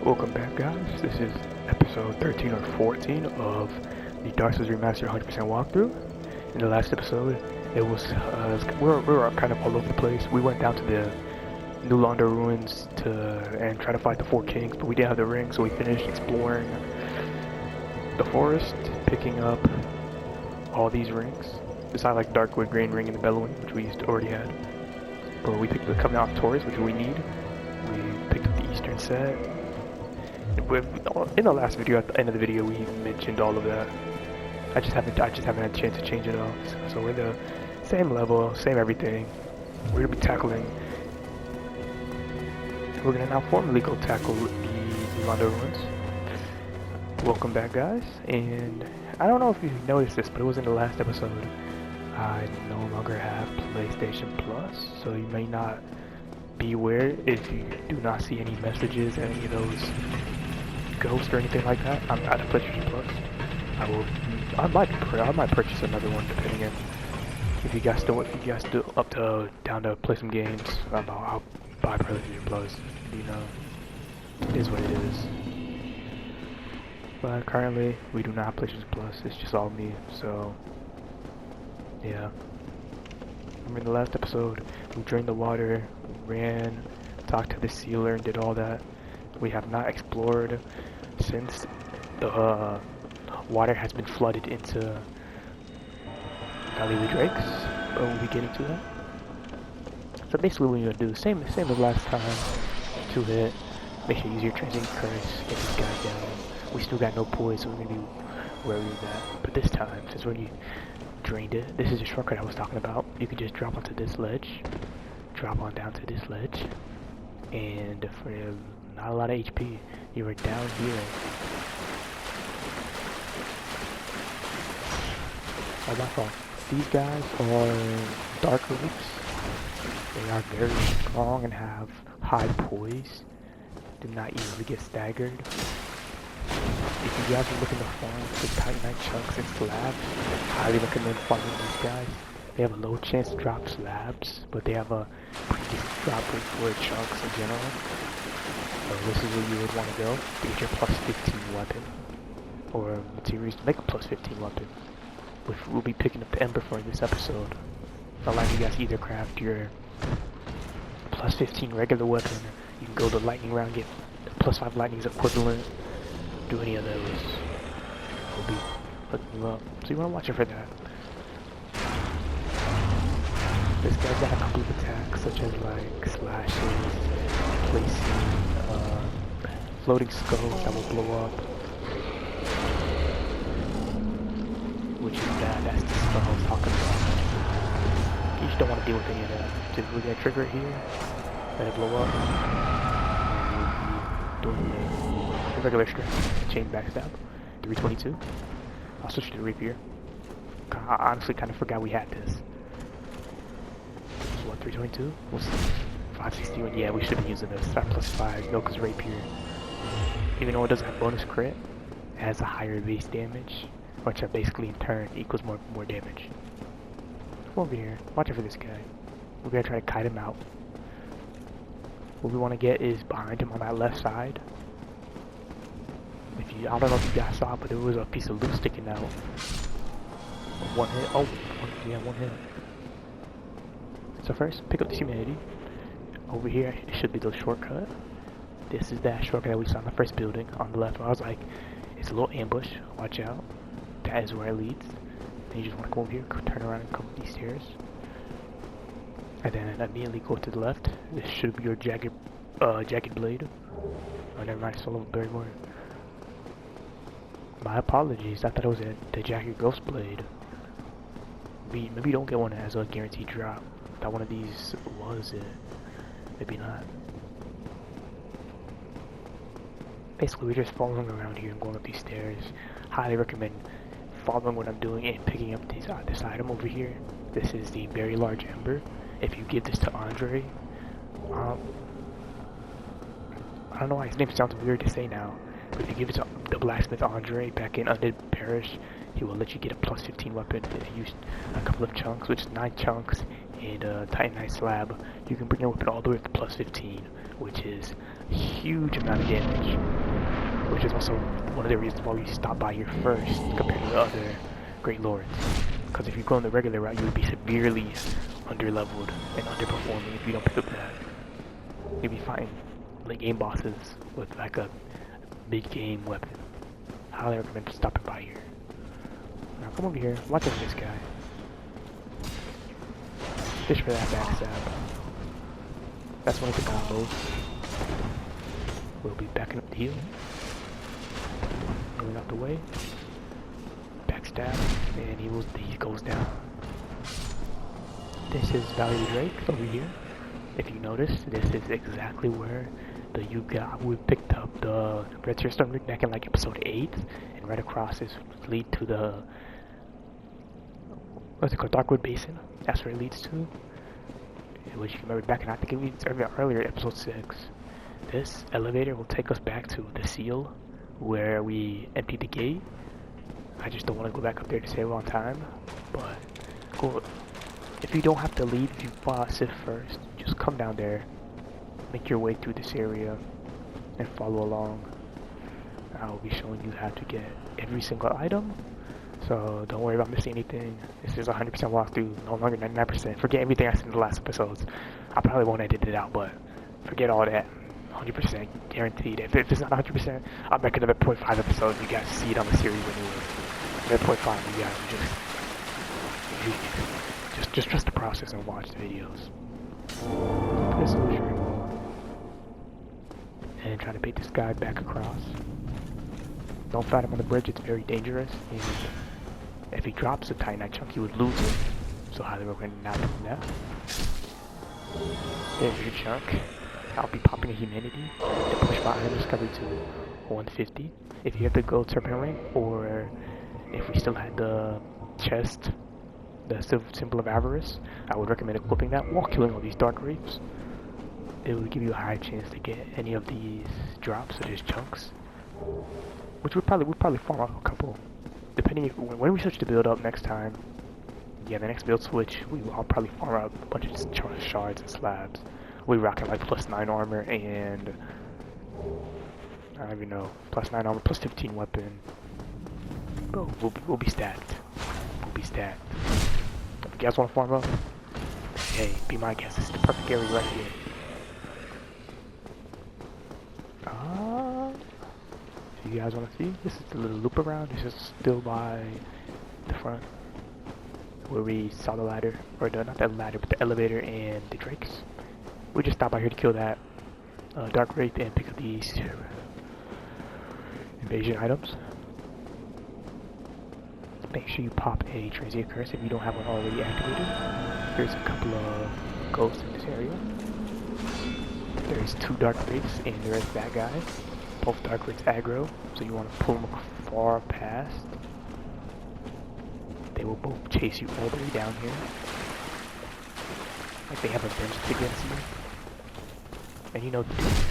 Welcome back, guys. This is episode 13 or 14 of the Dark Souls Remastered 100% walkthrough. In the last episode, it was we were kind of all over the place. We went down to the New Londo ruins and try to fight the four kings, but we didn't have the ring, so we finished exploring the forest, picking up all these rings. Besides like Darkwood, Green Ring, and the Bellowing, which we already had. But we picked up the Covenant of Taurus, which we need. We picked up the Eastern set. In the last video, at the end of the video, we mentioned all of that. I just haven't had a chance to change it up. So we're the same level, same everything. We're gonna be tackling. We're gonna now formally go tackle the Londo ruins. Welcome back, guys. And I don't know if you noticed this, but it was in the last episode. I no longer have PlayStation Plus, so you may not be aware if you do not see any messages, any of those ghosts or anything like that. I'm out of PlayStation Plus. I might purchase another one depending on if you guys still down to play some games. I'll buy PlayStation Plus. You know, it is what it is. But currently, we do not have PlayStation Plus. It's just all me. So yeah. Remember in the last episode, we drained the water, ran, talked to the sealer, and did all that. We have not explored since the water has been flooded into Valley of the Drakes, but we'll be getting to that. So basically what we're going to do, same as last time, 2 hit, make sure you use your transient curse, get this guy down. We still got no poise, so we're going to be where we were at. But this time, since we already drained it, this is the shortcut I was talking about. You can just drop onto this ledge, drop on down to this ledge, and for not a lot of HP, you are down here. Oh, my fault. These guys are dark roots. They are very strong and have high poise. Do not easily get staggered. If you guys are looking to farm the Titanite Chunks and slabs, I highly recommend farming these guys. They have a low chance to drop slabs, but they have a pretty decent drop rate for chunks in general. So this is where you would want to go to get your plus 15 weapon, or materials to make a plus 15 weapon. We'll be picking up the Ember for this episode. So I'll let you guys either craft your plus 15 regular weapon, you can go the lightning round, get plus 5 lightning's equivalent, do any of those. We'll be hooking you up. So you want to watch it for that. This guy's got a couple of attacks, such as like slashes, placing, floating skulls that will blow up. Which is bad, that's the stuff I was talking about. You just don't want to deal with any of that. Just we're gonna trigger it here, let it blow up, and we'll be doing the regular strength, chain backstab, 322. I'll switch to the rapier. I honestly kind of forgot we had this. So what, 322? We'll see. 561, yeah, we should be using this. That plus 5, no, because rapier, even though it doesn't have bonus crit, it has a higher base damage, which basically in turn equals more damage. Come over here, watch out for this guy. We're gonna try to kite him out. What we want to get is behind him on that left side. I don't know if you guys saw it, but there was a piece of loot sticking out. One hit. Oh, one hit. So first, pick up this humanity. Over here, it should be the shortcut. This is that shortcut that we saw in the first building on the left. I was like, it's a little ambush. Watch out. That is where it leads. And you just want to go over here, turn around, and come up these stairs. And then immediately go to the left. This should be your jagged blade. Oh, never mind. It's a little berry more. My apologies, I thought it was the Jagged Ghost Blade. Maybe you don't get one that has a guaranteed drop. That one of these was it. Maybe not. Basically, we're just following around here and going up these stairs. Highly recommend following what I'm doing and picking up this item over here. This is the very large Ember. If you give this to Andre, I don't know why his name sounds weird to say now. But if you give it to the blacksmith Andre back in Undead Parish, he will let you get a plus 15 weapon if you use a couple of chunks, which is 9 chunks, and a Titanite slab. You can bring your weapon all the way up to plus 15, which is huge amount of damage, which is also one of the reasons why we stop by here first compared to the other Great Lords. Because if you go on the regular route, you would be severely underleveled and underperforming if you don't pick up that. You'd be fighting late game bosses with like a mid-game weapon. Highly recommend stopping by here. Now come over here, watch over this guy. Fish for that backstab. That's one of the combos. We'll be backing up the heel. Moving out the way. Backstab, and he goes down. This is Valley of the Drake over here. If you notice, this is exactly where we picked up the Red Tearstone Rig back in like episode 8, and right across is lead to the what's it called, Darkwood Basin. That's where it leads to. Which you remember back in, I think it leads earlier, episode 6. This elevator will take us back to the seal where we emptied the gate. I just don't want to go back up there to save on time, but go. If you don't have to leave, if you follow Sif first, just come down there, make your way through this area, and follow along. I will be showing you how to get every single item, so don't worry about missing anything. This is 100% walkthrough, no longer 99%. Forget everything I said in the last episodes. I probably won't edit it out, but forget all that. 100% guaranteed. If it's not 100%, I'll make another 0.5 episodes. You guys see it on the series anyway. Another 0.5, you guys just trust the process and watch the videos. This illusionary wall. And try to bait this guy back across. Don't fight him on the bridge, it's very dangerous. And if he drops a Titanite Chunk, he would lose it. So highly recommend not doing that. There's your chunk. I'll be popping a humanity to push my item discovery to 150. If you have the gold serpent ring, or if we still had the chest, the symbol of avarice, I would recommend equipping that while killing all these dark reefs. It will give you a high chance to get any of these drops, such as chunks, which would probably farm out a couple, depending when we switch to build up next time. Yeah, the next build switch, I'll probably farm out a bunch of shards and slabs. We rocking like +9 armor and I don't even know, +9 armor, +15 weapon. But we'll be stacked. We'll be stacked. If you guys want to farm up, hey, be my guest. This is the perfect area right here. If you guys want to see, this is the little loop around. This is still by the front, where we saw the ladder, or not the ladder, but the elevator and the drakes. We just stopped by here to kill that Dark Wraith and pick up these invasion items. Make sure you pop a transient curse if you don't have one already activated. There's a couple of ghosts in this area. There's 2 Dark Wraiths and there is that guy. Both Dark Wraiths aggro, so you want to pull them far past. They will both chase you all the way down here. Like they have a vengeance against you. And you know,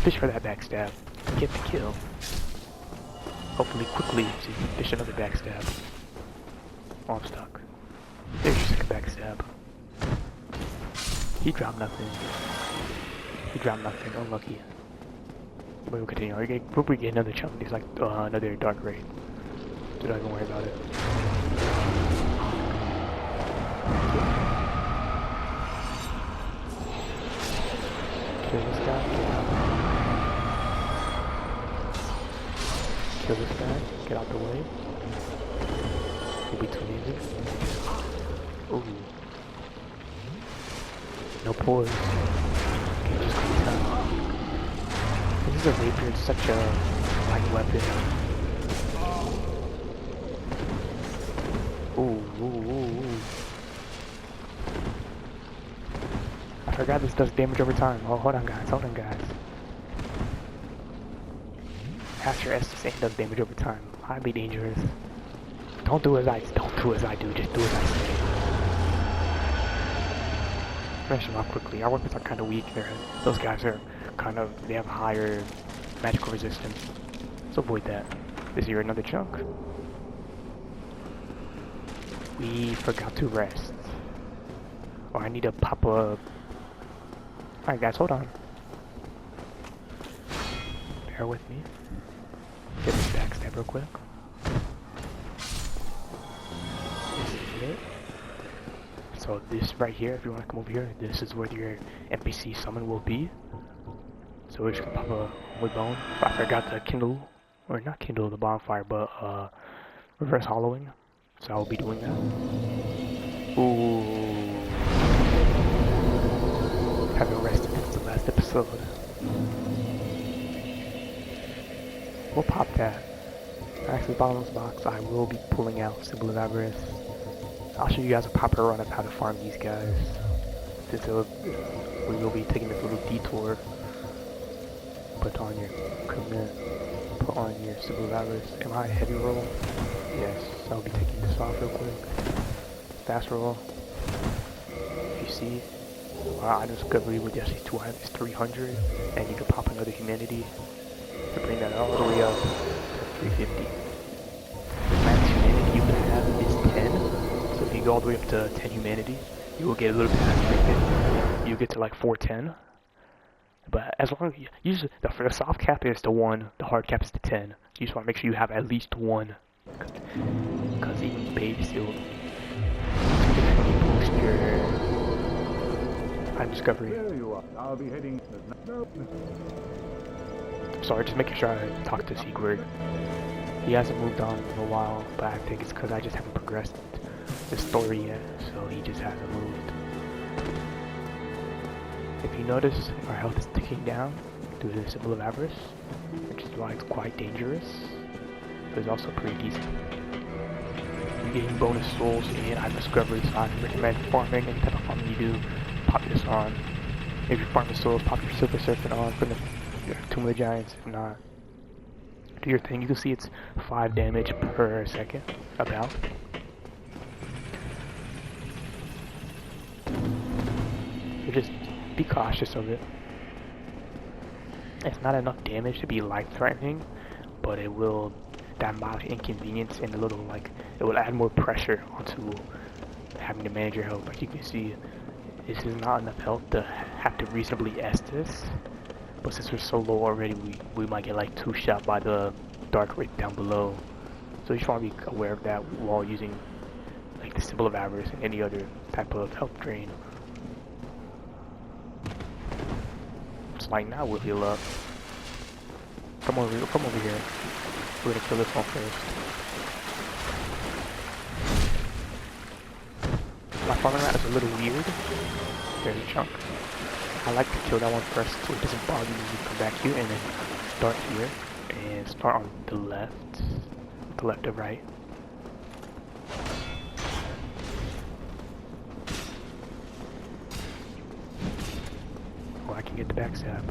fish for that backstab. Get the kill. Hopefully quickly, so you can fish another backstab. Oh, I'm stuck. There's your second backstab. He dropped nothing. He dropped nothing, unlucky. But we'll continue. We'll get another chunk. There's like another Dark Wraith. So don't even worry about it. Kill this guy, kill this guy, get out the way. He'll be too easy. Ooh. No pause. Okay, just quick time. This is a rapier, it's such a light weapon. Ooh. I forgot this does damage over time. Oh, hold on guys. Half your Estus does damage over time. Highly dangerous. Don't do as I do, just do as I say. Finish them off quickly. Our weapons are kind of weak. Those guys are they have higher magical resistance. So avoid that. Is here another chunk? We forgot to rest. Or I need to pop a... Alright guys, hold on. Bear with me. Get this backstab real quick. This is it. So this right here, if you want to come over here, this is where your NPC summon will be. So we're just gonna pop a wood bone. I forgot to kindle, or not kindle the bonfire, but reverse hollowing. So I will be doing that. Ooh. Haven't rested since the last episode. We'll pop that. Access bottomless box, I will be pulling out Symbol of Avarice. I'll show you guys a proper run of how to farm these guys. We will be taking this little detour. Put on your commit. Put on your Symbol of Avarice. Am I heavy roll? Yes, I'll be taking this off real quick. Fast roll. If you see, I discovery with just these two items is 300, and you can pop another humanity to bring that all the way up to 350. The max humanity you can have is 10, so if you go all the way up to 10 humanity, you will get a little bit past 350. You'll get to like 410. But as long as you use the soft cap is to 1, the hard cap is to 10. So you just want to make sure you have at least 1, because even base will boost your high discovery. There you are. I'll be heading. No. Sorry, just making sure I talk to Secret. He hasn't moved on in a while, but I think it's because I just haven't progressed the story yet, so he just hasn't moved. If you notice, our health is ticking down due to the Symbol of Avarice, which is why it's quite dangerous, but it's also pretty decent. You're getting bonus souls and high discovery, so I recommend farming. Any type of farming you do, pop this on. If you farm the souls, pop your Silver Serpent on from the Tomb of the Giants. If not, do your thing. You can see it's 5 damage per second, about. So just be cautious of it. It's not enough damage to be life-threatening, but it will, that mild inconvenience and a little, like, it will add more pressure onto having to manage your health. Like you can see, this is not enough health to have to reasonably S this, but since we're so low already, we might get like 2-shot by the dark right down below. So you just want to be aware of that while using like the Symbol of Avarice and any other type of health drain. It's like now we'll heal up. Come over here. We're gonna kill this one first. My farming route is a little weird. There's a chunk. I like to kill that one first so it doesn't bother you. You come back here and then start here and start on the left or right. Oh, I can get the backstab.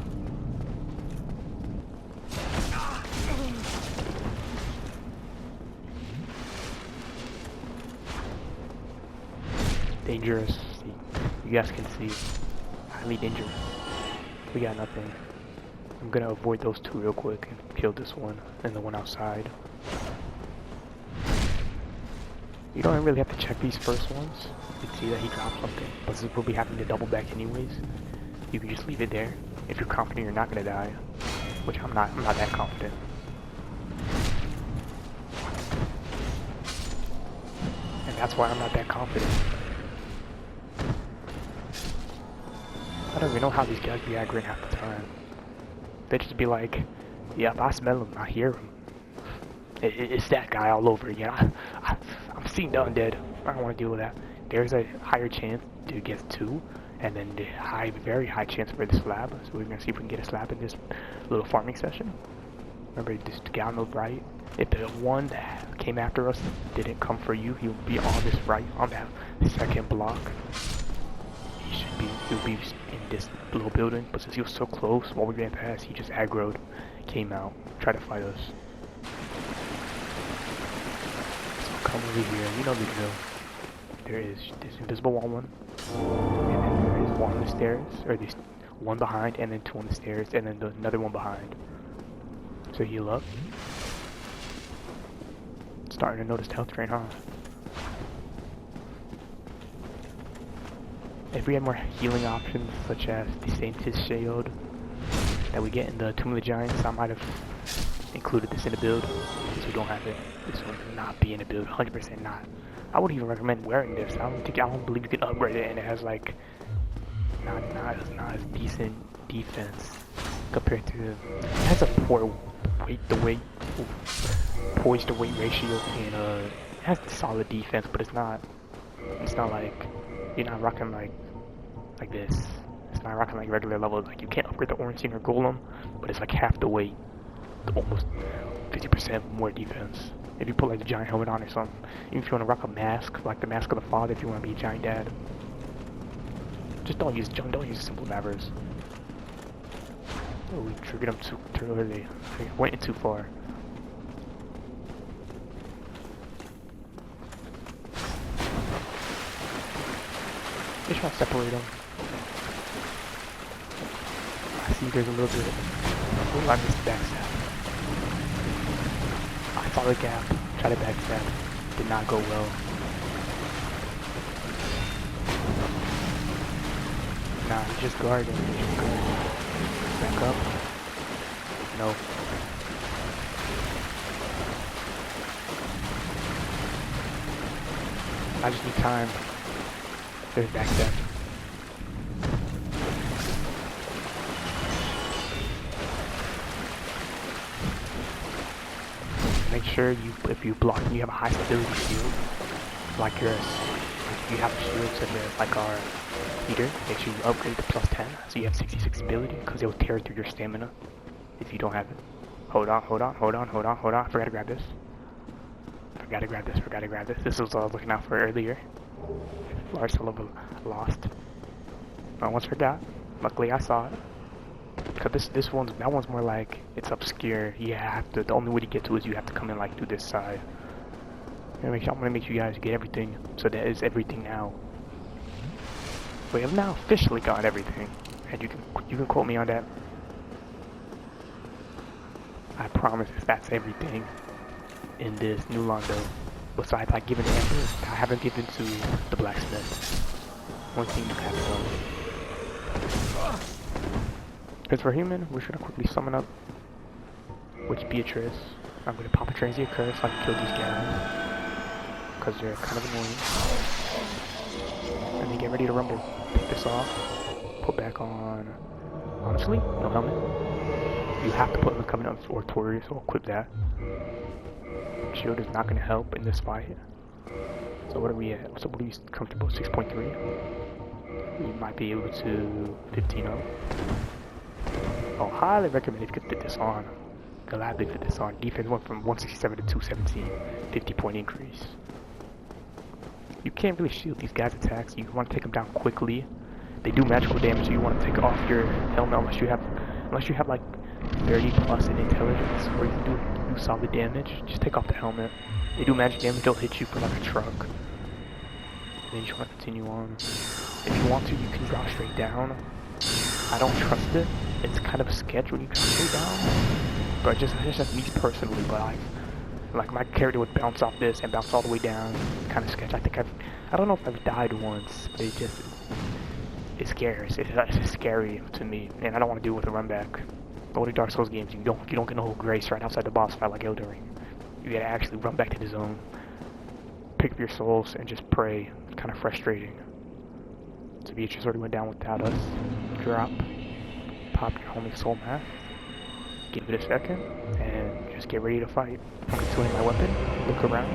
Dangerous. You guys can see. Highly dangerous. We got nothing. I'm gonna avoid those two real quick and kill this one and the one outside. You don't really have to check these first ones. You can see that he dropped something, but since we'll be having to double back anyways, you can just leave it there if you're confident you're not gonna die, which I'm not that confident. And that's why I'm not that confident. I don't even know how these guys be aggroing half the time. They just be like, yeah, I smell him, I hear him. It's that guy all over again. I'm seeing the undead. I don't want to deal with that. There's a higher chance to get 2, and then the very high chance for the slab. So we're going to see if we can get a slab in this little farming session. Remember, this guy on the right, if the one that came after us didn't come for you, he'll be on this right, on that second block. He'll be in this little building, but since he was so close while we ran past, he just aggroed, came out, tried to fight us. So come over here, you know the drill. There is this invisible wall one, and then there is one on the stairs, or there's one behind, and then 2 on the stairs, and then another one behind. So heal up. Starting to notice the health drain, huh? If we had more healing options, such as the Saint's Shield, that we get in the Tomb of the Giants. I might have included this in the build. Since we don't have it, this will not be in the build. 100% not. I wouldn't even recommend wearing this. I don't believe you can upgrade it, and it has like not as decent defense compared to. It has a poor poise to weight ratio, and it has solid defense, but it's not like you're not rocking like this. It's not rocking like regular level. Like you can't upgrade the Ornstein or Golem, but it's like half the weight, almost 50% more defense. If you put like the giant helmet on or something, even if you want to rock a mask, like the Mask of the Father, if you want to be a giant dad, just don't use simple Mavers. Oh, we triggered them too early. I went in too far. Just try to separate them. I see there's a little bit. Oh, I missed the backstab. I saw the gap. Tried to backstab. Did not go well. Nah, he's just guarding. Back up. No. I just need time. There's backstab. Make sure if you block, you have a high stability shield, like yours. If you have a shield such as like our Peter, make sure you upgrade to +10, so you have 66 ability, because it will tear through your stamina if you don't have it. Hold on. I forgot to grab this. Forgot to grab this. This was what I was looking out for earlier. Large level lost. I almost forgot. Luckily I saw it. Cause that one's more like it's obscure. You have to. The only way to get to it is you have to come in like through this side. I'm gonna make sure you guys get everything. So that is everything now. We have now officially got everything, and you can quote me on that. I promise that's everything in this new Londo. Besides, like giving Ember, I haven't given to the blacksmith. One thing you haven't done. Because for human, we're gonna quickly summon up Witch Beatrice. I'm gonna pop a transient curse so I can kill these guys. Because they're kind of annoying. And then get ready to rumble. Take this off. Put back on. Honestly, no helmet. You have to put on the Covenant or Tori, so equip that. Shield is not going to help in this fight. So what are we at? So what are we comfortable? 6.3. We might be able to 15-0. Oh, highly recommend if you could fit this on. Gladly fit this on. Defense went from 167 to 217. 50-point increase. You can't really shield these guys' attacks. You want to take them down quickly. They do magical damage, so you want to take off your helmet unless you have like 30 plus in intelligence, where you can do solid damage. Just take off the helmet. They do magic damage, they'll hit you from like a truck. And then you just want to continue on. If you want to, you can drop straight down. I don't trust it. It's kind of a sketch when you drop straight down. But it's just me personally, but like my character would bounce off this and bounce all the way down. Kind of sketch. I don't know if I've died once, but it scares. It's scary to me, and I don't want to do it with a run back. All the Dark Souls games, you don't get no grace right outside the boss fight like Elden Ring. You gotta actually run back to the zone, pick up your souls, and just pray. It's kind of frustrating. So Beatrice already went down without us. Drop, pop your homie soul math, give it a second, and just get ready to fight. I'm concealing my weapon. Look around.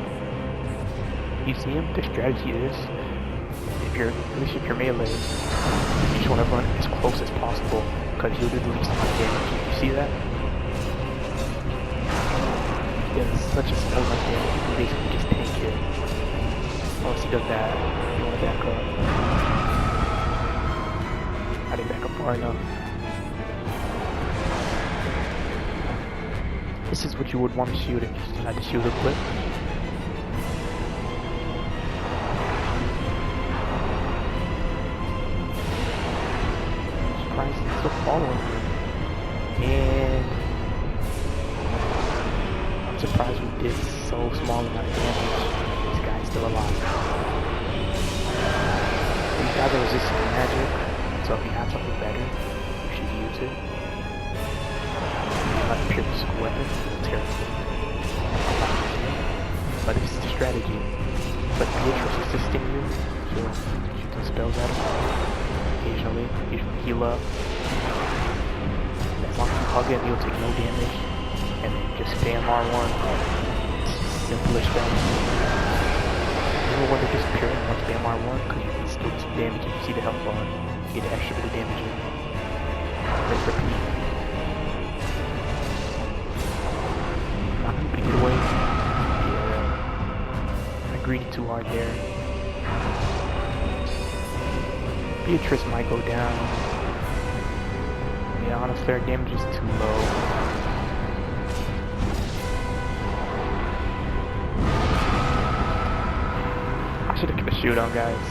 You see him. The strategy is, at least if you're melee, you just want to run as close as possible, because you'll do the least amount of damage. You see that? He does such a small amount of damage, you can basically just tank it. Once he does that, you want to back up. I didn't back up far enough. This is what you would want to shield if you still had the shield equipped. He's still following me, and I'm surprised we did so small amount of damage. This guy's still alive. These guys are resistant to magic, so if you have something better, you should use it. how to pierce this weapon. Terrible. But this is the strategy. But Beatrice is assisting you, so shoot some spells at him. Occasionally, heal up. As long as you hug him, he'll take no damage. And then just spam R1. Simple strategy. You know when they're disappearing once spam R1, because you can still do some damage if you see the health bar. You get an extra bit of damage in. Let's repeat. Not gonna get away. Yeah. I greedy too hard there. Beatrice might go down. Yeah, honestly, her damage is too low. I should have kept a shoot on, guys.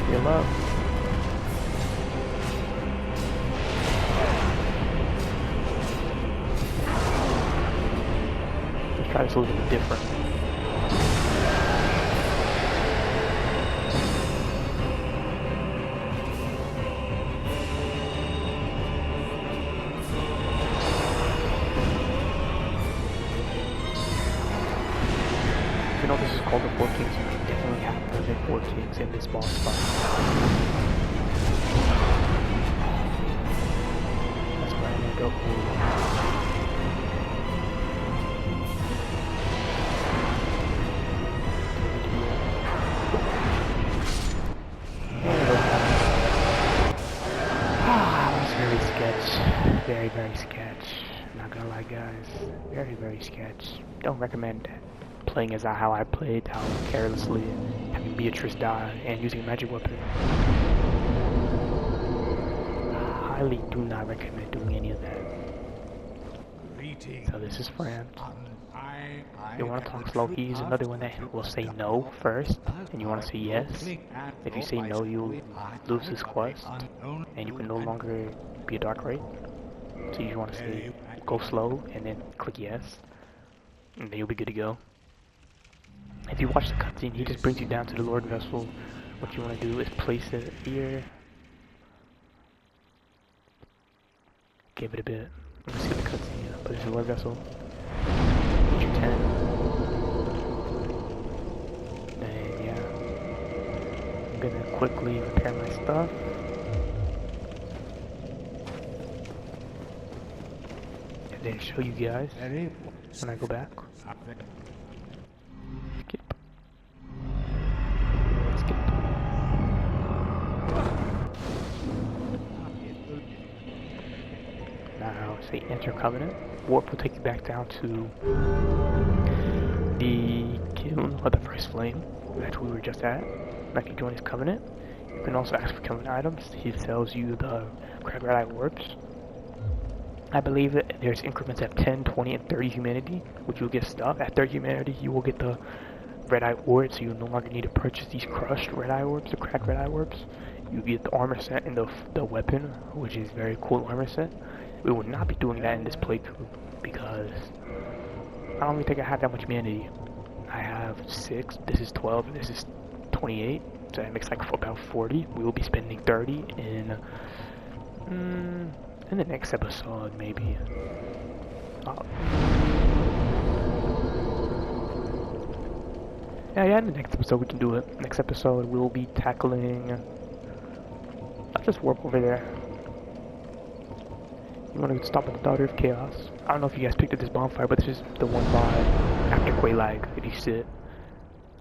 Heal up. Let's try this a little bit different. Even though this is called the Four Kings, you definitely have more than 4 Kings in this boss fight. That's where I'm gonna go. Very sketch. Very sketch. Not gonna lie, guys. Very sketch. Don't recommend playing as how I played, how carelessly, having Beatrice die, and using a magic weapon. Highly do not recommend doing any of that. So this is Fran. You want to talk slow, he's another one that will say no first, and you want to say yes. If you say no, you'll lose this quest, and you can no longer be a dark raid. So you want to say go slow, and then click yes, and then you'll be good to go. If you watch the cutscene, he just brings you down to the Lord Vessel. What you want to do is place it here. Give it a bit. Let's see the cutscene. Put it in the Lord Vessel. Get your 10. And yeah. I'm gonna quickly repair my stuff. And then show you guys when I go back. Skip. Skip. Now say enter covenant. Warp will take you back down to the kiln of the first flame that we were just at. Like you join his covenant. You can also ask for covenant items. He sells you the crag red eye orbs. I believe that there's increments at 10, 20, and 30 humanity, which you'll get stuff. At 30 humanity, you will get the red eye orbs, so you no longer need to purchase these crushed red eye orbs, the cracked red eye orbs. You get the armor set and the weapon, which is very cool armor set. We will not be doing that in this playthrough because I don't even think I have that much humanity. I have 6, this is 12, and this is 28, so that makes like about 40. We will be spending 30 in the next episode, maybe. Yeah, in the next episode we can do it. Next episode we'll be tackling... I'll just warp over there. You want to stop at the Daughter of Chaos. I don't know if you guys picked up this bonfire, but this is the one by after Quaylag, if you sit.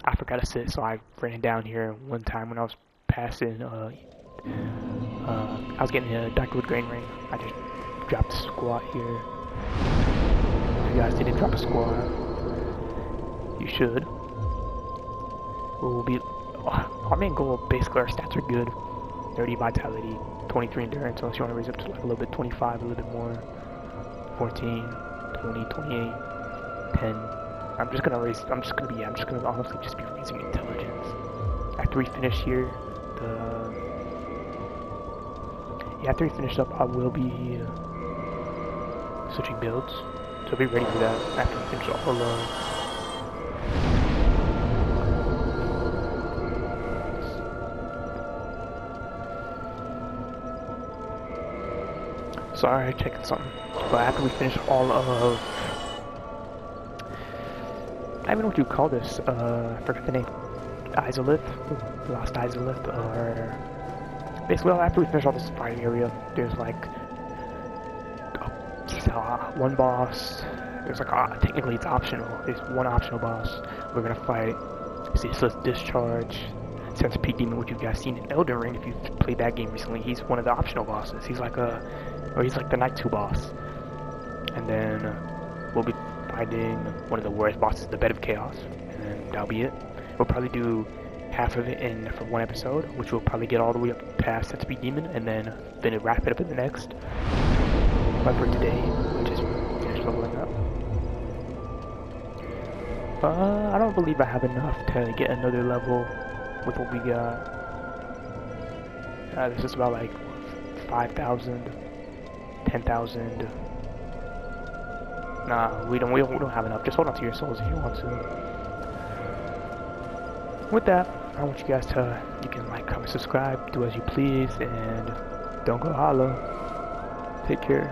I forgot to sit, so I ran down here one time when I was passing, I was getting a Darkwood Grain Ring. I just dropped a squat here. If you guys didn't drop a squat, you should. We'll be... our main goal, basically, our stats are good. 30 vitality, 23 endurance, unless you want to raise up to like a little bit, 25, a little bit more. 14, 20, 28, 10. I'm just gonna honestly just be raising intelligence. After we finish here, after we finish up, I will be switching builds, so be ready for that after we finish all Sorry, checking something. But after we finish all of... I don't even know what you call this. I forgot the name. Izolith? Lost Izolith, or... Basically, well, after we finish all this fight area, there's like... one boss. There's like, technically it's optional. There's one optional boss. We're gonna fight Ceaseless Discharge, Centipede Demon, which you guys seen in Elden Ring if you've played that game recently. He's one of the optional bosses. He's like he's like the Night 2 boss. And then we'll be fighting one of the worst bosses, the Bed of Chaos. And then that'll be it. We'll probably do half of it for one episode, which will probably get all the way up past Centipede Demon, and then wrap it up in the next. But for today, we'll just finish leveling up. I don't believe I have enough to get another level with what we got. This is about like 5,000, 10,000. Nah, we don't have enough. Just hold on to your souls if you want to. With that, I want you guys to, you can like, comment, subscribe, do as you please, and don't go hollow. Take care.